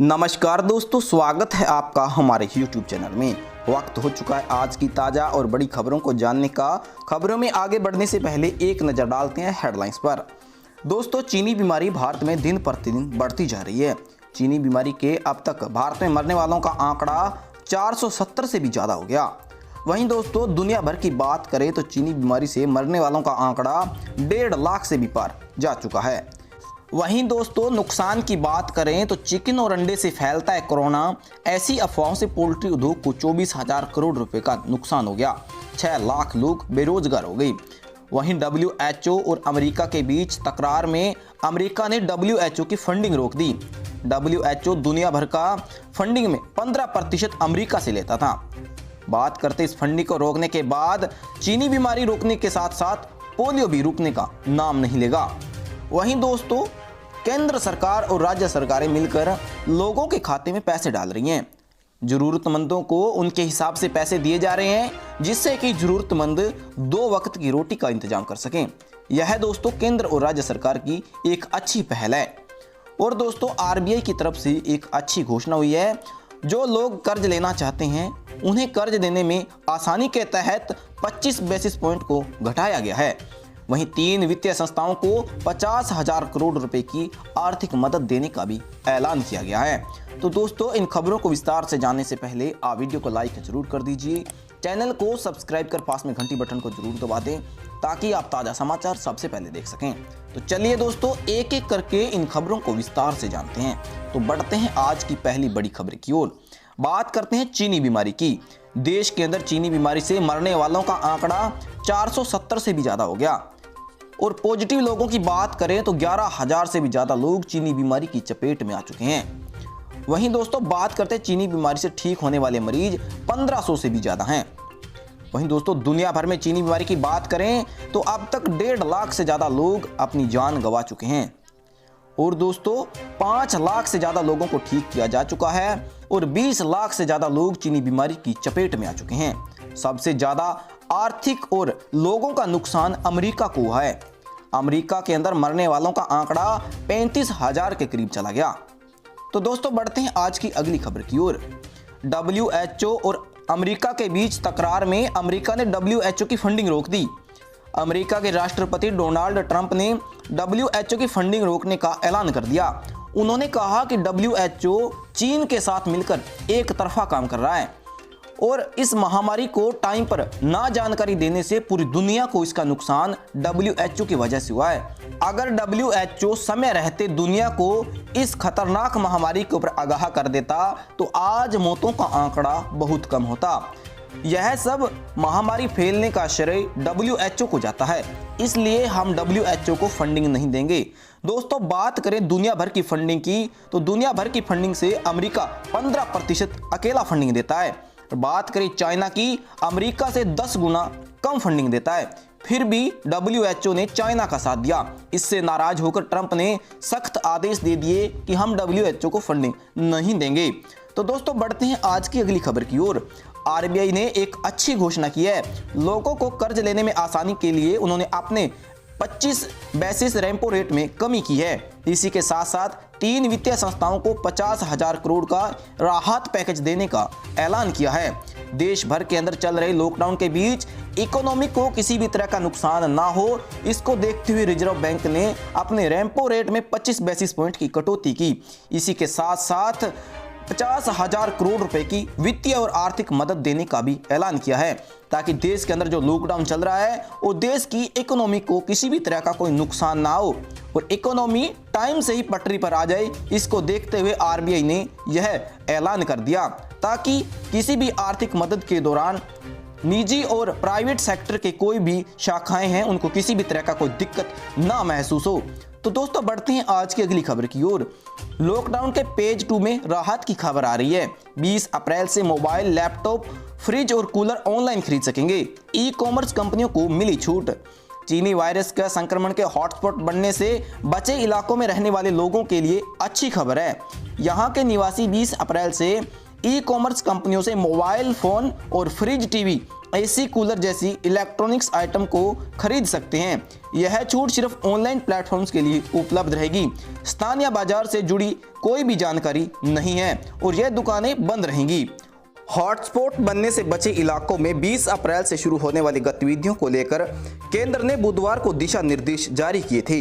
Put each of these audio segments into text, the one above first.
नमस्कार दोस्तों, स्वागत है आपका हमारे YouTube चैनल में। वक्त हो चुका है आज की ताज़ा और बड़ी खबरों को जानने का। खबरों में आगे बढ़ने से पहले एक नज़र डालते हैं हेडलाइंस पर। दोस्तों, चीनी बीमारी भारत में दिन प्रतिदिन बढ़ती जा रही है। चीनी बीमारी के अब तक भारत में मरने वालों का आंकड़ा 470 से भी ज़्यादा हो गया। वहीं दोस्तों, दुनिया भर की बात करें तो चीनी बीमारी से मरने वालों का आंकड़ा 1.5 लाख से भी पार जा चुका है। वहीं दोस्तों, नुकसान की बात करें तो चिकन और अंडे से फैलता है कोरोना। ऐसी अफवाहों से पोल्ट्री उद्योग को 24,000 करोड़ रुपए का नुकसान हो गया। 6 लाख लोग बेरोजगार हो गए। वहीं WHO और अमेरिका के बीच तकरार में अमेरिका ने WHO की फंडिंग रोक दी। WHO दुनिया भर का फंडिंग में 15% अमेरिका से लेता था। बात करते इस फंडिंग को रोकने के बाद चीनी बीमारी रोकने के साथ साथ पोलियो भी रुकने का नाम नहीं लेगा। वहीं दोस्तों, केंद्र सरकार और राज्य सरकारें मिलकर लोगों के खाते में पैसे डाल रही हैं। जरूरतमंदों को उनके हिसाब से पैसे दिए जा रहे हैं, जिससे कि जरूरतमंद 2 वक्त की रोटी का इंतजाम कर सकें। यह दोस्तों केंद्र और राज्य सरकार की एक अच्छी पहल है। और दोस्तों, RBI की तरफ से एक अच्छी घोषणा हुई है। जो लोग कर्ज लेना चाहते हैं उन्हें कर्ज देने में आसानी के तहत 25 बेसिस पॉइंट को घटाया गया है। वहीं 3 वित्तीय संस्थाओं को 50,000 करोड़ रुपए की आर्थिक मदद देने का भी ऐलान किया गया है। तो दोस्तों, इन खबरों को विस्तार से जानने से पहले आप वीडियो को लाइक जरूर कर दीजिए, चैनल को सब्सक्राइब कर पास में घंटी बटन को जरूर दबा दें ताकि आप ताज़ा समाचार सबसे पहले देख सकें। तो चलिए दोस्तों, एक एक करके इन खबरों को विस्तार से जानते हैं। तो बढ़ते हैं आज की पहली बड़ी खबर की ओर। बात करते हैं चीनी बीमारी की। देश के अंदर चीनी बीमारी से मरने वालों का आंकड़ा 470 से भी ज़्यादा हो गया। और पॉजिटिव लोगों की बात करें तो 11,000 से भी ज़्यादा लोग चीनी बीमारी की चपेट में आ चुके हैं। वहीं दोस्तों, बात करते हैं चीनी बीमारी से ठीक होने वाले मरीज 1500 से भी ज़्यादा हैं। वहीं दोस्तों, दुनिया भर में चीनी बीमारी की बात करें तो अब तक 1.5 लाख से ज़्यादा लोग अपनी जान गंवा चुके हैं। और दोस्तों, 5 लाख से ज़्यादा लोगों को ठीक किया जा चुका है और 20 लाख से ज़्यादा लोग चीनी बीमारी की चपेट में आ चुके हैं। सबसे ज़्यादा आर्थिक और लोगों का नुकसान अमेरिका को हुआ है। अमेरिका के अंदर मरने वालों का आंकड़ा 35,000 के करीब चला गया। तो दोस्तों, बढ़ते हैं आज की अगली खबर की ओर। WHO और अमेरिका के बीच तकरार में अमेरिका ने WHO की फंडिंग रोक दी। अमेरिका के राष्ट्रपति डोनाल्ड ट्रंप ने WHO की फंडिंग रोकने का ऐलान कर दिया। उन्होंने कहा कि WHO चीन के साथ मिलकर एक तरफा काम कर रहा है और इस महामारी को टाइम पर ना जानकारी देने से पूरी दुनिया को इसका नुकसान WHO की वजह से हुआ है। अगर WHO समय रहते दुनिया को इस खतरनाक महामारी के ऊपर आगाह कर देता तो आज मौतों का आंकड़ा बहुत कम होता। यह सब महामारी फैलने का श्रेय WHO को जाता है, इसलिए हम WHO को फंडिंग नहीं देंगे। दोस्तों, बात करें दुनिया भर की फंडिंग की तो दुनिया भर की फंडिंग से अमेरिका 15% अकेला फंडिंग देता है। बात करें चाइना की, अमेरिका से 10 गुना कम फंडिंग देता है। फिर भी WHO ने चाइना का साथ दिया। इससे नाराज होकर ट्रंप ने सख्त आदेश दे दिए कि हम WHO को फंडिंग नहीं देंगे। तो दोस्तों, बढ़ते हैं आज की अगली खबर की ओर। RBI ने एक अच्छी घोषणा की है। लोगों को कर्ज लेने में आसानी के लिए उन्होंने अपने 25 बेसिस रेपो रेट में कमी की है। इसी के साथ साथ 3 वित्तीय संस्थाओं को 50,000 करोड़ का राहत पैकेज देने का ऐलान किया है। देश भर के अंदर चल रहे लॉकडाउन के बीच इकोनॉमी को किसी भी तरह का नुकसान ना हो, इसको देखते हुए रिजर्व बैंक ने अपने रेपो रेट में 25 बेसिस पॉइंट की कटौती की। इसी के साथ साथ 50,000 करोड़ रुपए की वित्तीय और आर्थिक मदद देने का भी ऐलान किया है, ताकि देश के अंदर जो लॉकडाउन चल रहा है वो देश की इकोनॉमी को किसी भी तरह का कोई नुकसान ना हो और इकोनॉमी टाइम से ही पटरी पर आ जाए। इसको देखते हुए RBI ने यह ऐलान कर दिया, ताकि किसी भी आर्थिक मदद के दौरान निजी और प्राइवेट सेक्टर के कोई भी शाखाएं हैं उनको किसी भी तरह का कोई दिक्कत ना महसूस हो। तो दोस्तों, बढ़ते हैं आज की अगली खबर की ओर। लॉकडाउन के पेज 2 में राहत की खबर आ रही है। 20 अप्रैल से मोबाइल, लैपटॉप, फ्रिज और कूलर ऑनलाइन खरीद सकेंगे। ई-कॉमर्स कंपनियों को मिली छूट। चीनी वायरस का संक्रमण के हॉटस्पॉट बनने से बचे इलाकों में रहने वाले लोगों के लिए अच्छी खबर है। यहाँ के निवासी 20 अप्रैल से ई-कॉमर्स कंपनियों से मोबाइल फोन और फ्रिज, टीवी एसी, कूलर जैसी इलेक्ट्रॉनिक्स आइटम को खरीद सकते हैं। यह छूट सिर्फ ऑनलाइन प्लेटफॉर्म्स के लिए उपलब्ध रहेगी। स्थानीय बाजार से जुड़ी कोई भी जानकारी नहीं है और यह दुकानें बंद रहेंगी। हॉटस्पॉट बनने से बचे इलाकों में 20 अप्रैल से शुरू होने वाली गतिविधियों को लेकर केंद्र ने बुधवार को दिशा निर्देश जारी किए थे।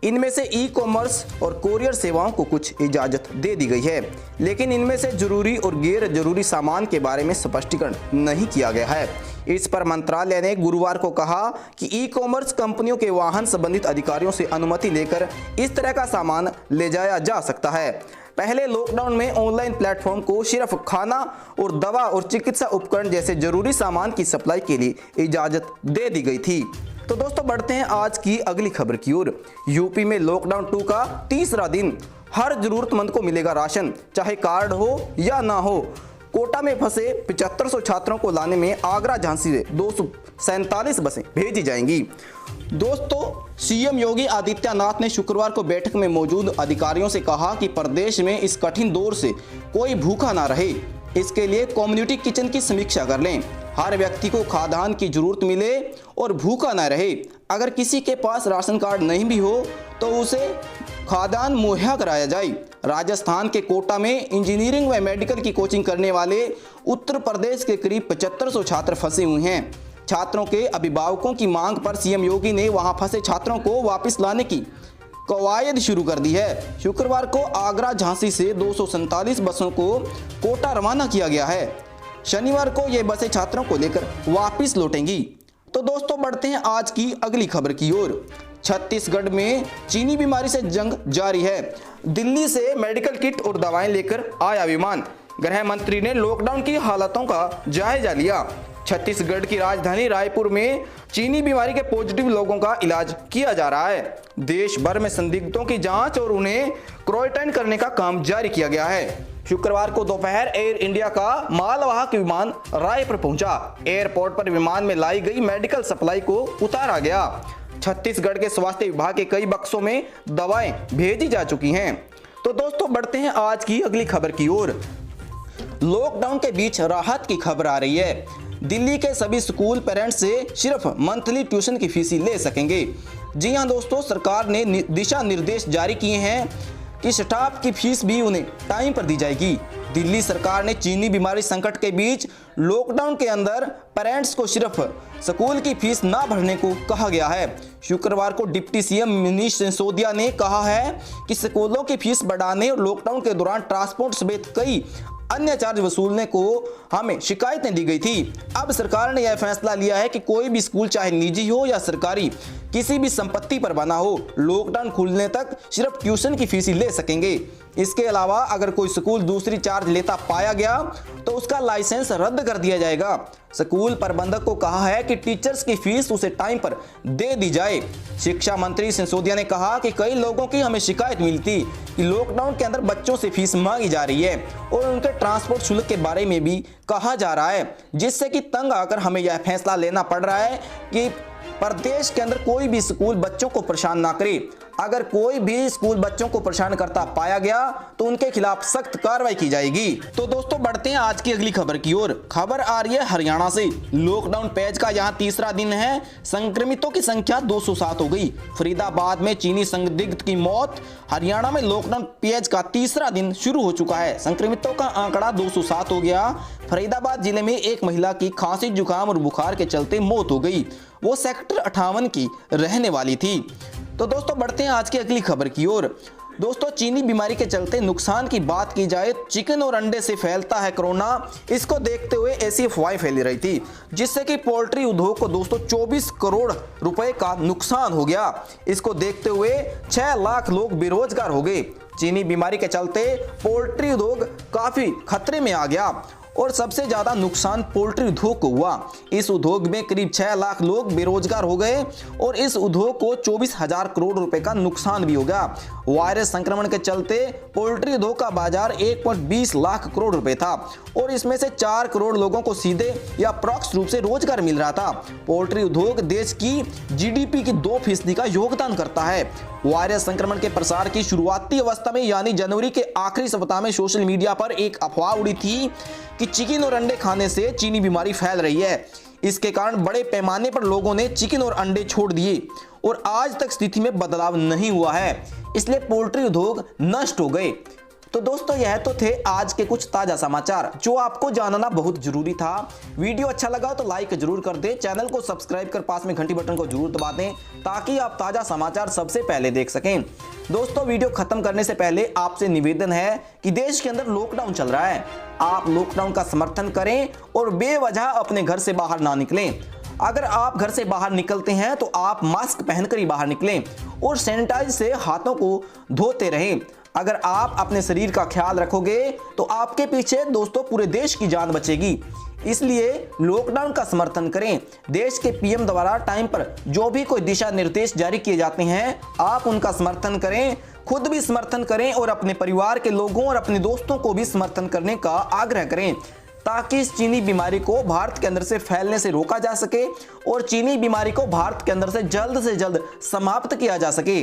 इनमें से ई कॉमर्स और कोरियर सेवाओं को कुछ इजाजत दे दी गई है, लेकिन इनमें से जरूरी और गैर जरूरी सामान के बारे में स्पष्टीकरण नहीं किया गया है। इस पर मंत्रालय ने गुरुवार को कहा कि ई कॉमर्स कंपनियों के वाहन संबंधित अधिकारियों से अनुमति लेकर इस तरह का सामान ले जाया जा सकता है। पहले लॉकडाउन में ऑनलाइन प्लेटफॉर्म को सिर्फ खाना और दवा और चिकित्सा उपकरण जैसे जरूरी सामान की सप्लाई के लिए इजाजत दे दी गई थी। तो दोस्तों बढ़ते हैं आज की अगली खबर की ओर। यूपी में लॉकडाउन 2 का तीसरा दिन, हर जरूरतमंद को मिलेगा राशन, चाहे कार्ड हो या ना हो। कोटा में फंसे 7500 छात्रों को लाने में आगरा झांसी से 247 बसें भेजी जाएंगी। दोस्तों सीएम योगी आदित्यनाथ ने शुक्रवार को बैठक में मौजूद अधिकारियों से कहा कि प्रदेश में इस कठिन दौर से कोई भूखा ना रहे। इसके लिए कम्युनिटी किचन की समीक्षा कर लें। हर व्यक्ति को खाद्यान्न की जरूरत मिले और भूखा न रहे। अगर किसी के पास राशन कार्ड नहीं भी हो तो उसे खाद्यान्न मुहैया कराया जाए। राजस्थान के कोटा में इंजीनियरिंग व मेडिकल की कोचिंग करने वाले उत्तर प्रदेश के करीब 7500 छात्र फंसे हुए हैं। छात्रों के अभिभावकों की मांग पर सीएम योगी ने वहां फंसे छात्रों को वापस लाने की कवायद शुरू कर दी है। शुक्रवार को आगरा झांसी से 247 बसों को कोटा रवाना किया गया है। शनिवार को ये बसें छात्रों को लेकर वापस लौटेंगी। तो दोस्तों बढ़ते हैं आज की अगली खबर की ओर। छत्तीसगढ़ में चीनी बीमारी से जंग जारी है। दिल्ली से मेडिकल किट और दवाएं लेकर आया विमान। गृह मंत्री ने लॉकडाउन की हालातों का जायजा लिया। छत्तीसगढ़ की राजधानी रायपुर में चीनी बीमारी के पॉजिटिव लोगों का इलाज किया जा रहा है। देश भर में संदिग्धों की जांच और उन्हें क्वारंटाइन करने का काम जारी किया गया है। शुक्रवार को दोपहर एयर इंडिया का मालवाहक विमान रायपुर पहुंचा। एयरपोर्ट पर विमान में लाई गई मेडिकल सप्लाई को उतारा गया। छत्तीसगढ़ के स्वास्थ्य विभाग के कई बक्सों में दवाएं भेजी जा चुकी हैं। तो दोस्तों बढ़ते हैं आज की अगली खबर की ओर। लॉकडाउन के बीच राहत की खबर आ रही है। दिल्ली के सभी स्कूल पेरेंट्स से सिर्फ मंथली ट्यूशन की फीस ही ले सकेंगे। जी हां दोस्तों, सरकार ने दिशा निर्देश जारी किए हैं कि स्टाफ की फीस भी उन्हें टाइम पर दी जाएगी। दिल्ली सरकार ने चीनी बीमारी संकट के बीच लॉकडाउन के अंदर पेरेंट्स को सिर्फ स्कूल की फीस ना भरने को कहा गया है। शुक्रवार को डिप्टी सीएम मनीष सिसोदिया ने कहा है कि स्कूलों की फीस बढ़ाने और लॉकडाउन के दौरान ट्रांसपोर्ट समेत कई अन्य चार्ज वसूलने को हमें शिकायतें दी गई थी। अब सरकार ने यह फैसला लिया है कि कोई भी स्कूल चाहे निजी हो या सरकारी, किसी भी संपत्ति पर बना हो, लॉकडाउन खुलने तक सिर्फ ट्यूशन की फीस ही ले सकेंगे। इसके अलावा अगर कोई स्कूल दूसरी चार्ज लेता पाया गया तो उसका लाइसेंस रद्द कर दिया जाएगा। स्कूल प्रबंधक को कहा है कि टीचर्स की फीस उसे टाइम पर दे दी जाए। शिक्षा मंत्री सिसोदिया ने कहा कि कई लोगों की हमें शिकायत मिलती कि लॉकडाउन के अंदर बच्चों से फीस मांगी जा रही है और उनके ट्रांसपोर्ट शुल्क के बारे में भी कहा जा रहा है, जिससे कि तंग आकर हमें यह फैसला लेना पड़ रहा है कि प्रदेश के अंदर कोई भी स्कूल बच्चों को परेशान ना करे। अगर कोई भी स्कूल बच्चों को परेशान करता पाया गया तो उनके खिलाफ सख्त कार्रवाई की जाएगी। तो दोस्तों बढ़ते हैं आज की अगली खबर की ओर। खबर आ रही है हरियाणा से। लॉकडाउन पैच का यहां तीसरा दिन है। संक्रमितों की संख्या 207 हो गई। फरीदाबाद में चीनी संदिग्ध की मौत। हरियाणा में लॉकडाउन पैच का तीसरा दिन शुरू हो चुका है। संक्रमितों का आंकड़ा 207 हो गया। फरीदाबाद जिले में एक महिला की खांसी, जुकाम और बुखार के चलते मौत हो गई। वो सेक्टर 58 की रहने वाली थी। तो दोस्तों बढ़ते हैं आज की अगली खबर की ओर। दोस्तों चीनी बीमारी के चलते नुकसान की बात की जाए, चिकन और अंडे से फैलता है कोरोना। इसको देखते हुए ऐसी अफवाहें फैली रही थी जिससे कि पोल्ट्री उद्योग को दोस्तों 24 करोड़ रुपए का नुकसान हो गया। इसको देखते हुए 6 लाख लोग बेरोजगार हो गए। चीनी बीमारी के चलते पोल्ट्री उद्योग काफी खतरे में आ गया और सबसे ज्यादा नुकसान पोल्ट्री उद्योग को हुआ। इस उद्योग में करीब 6 लाख लोग बेरोजगार हो गए और इस उद्योग को 24,000 करोड़ रुपए का नुकसान भी हो गया। वायरस संक्रमण के चलते पोल्ट्री उद्योग का बाजार 1.20 लाख करोड़ रुपए था और इसमें से 4 करोड़ लोगों को सीधे या प्रत्यक्ष रूप से रोजगार मिल रहा था। पोल्ट्री उद्योग देश की जीडीपी की 2% का योगदान करता है। वायरस संक्रमण के प्रसार की शुरुआती अवस्था में यानी जनवरी के आखिरी सप्ताह में सोशल मीडिया पर एक अफवाह उड़ी थी कि चिकन और अंडे खाने से चीनी बीमारी फैल रही है। इसके कारण बड़े पैमाने पर लोगों ने चिकन और अंडे छोड़ दिए और आज तक स्थिति में बदलाव नहीं हुआ है, इसलिए पोल्ट्री उद्योग नष्ट हो गए। तो दोस्तों यह तो थे आज के कुछ ताजा समाचार जो आपको जानना बहुत जरूरी था। वीडियो अच्छा लगा तो लाइक जरूर कर दें, चैनल को सब्सक्राइब कर पास में घंटी बटन को जरूर दबा दें ताकि आप ताजा समाचार सबसे पहले देख सकें। दोस्तों वीडियो खत्म करने से पहले आपसे निवेदन है कि देश के अंदर लॉकडाउन चल रहा है, आप लॉकडाउन का समर्थन करें और बेवजह अपने घर से बाहर ना निकलें। अगर आप घर से बाहर निकलते हैं तो आप मास्क पहनकर ही बाहर निकलें और सैनिटाइज से हाथों को धोते रहें। अगर आप अपने शरीर का ख्याल रखोगे तो आपके पीछे दोस्तों पूरे देश की जान बचेगी, इसलिए लॉकडाउन का समर्थन करें। देश के पीएम द्वारा टाइम पर जो भी कोई दिशा निर्देश जारी किए जाते हैं आप उनका समर्थन करें, खुद भी समर्थन करें और अपने परिवार के लोगों और अपने दोस्तों को भी समर्थन करने का आग्रह करें ताकि इस चीनी बीमारी को भारत के अंदर से फैलने से रोका जा सके और चीनी बीमारी को भारत के अंदर से जल्द समाप्त किया जा सके।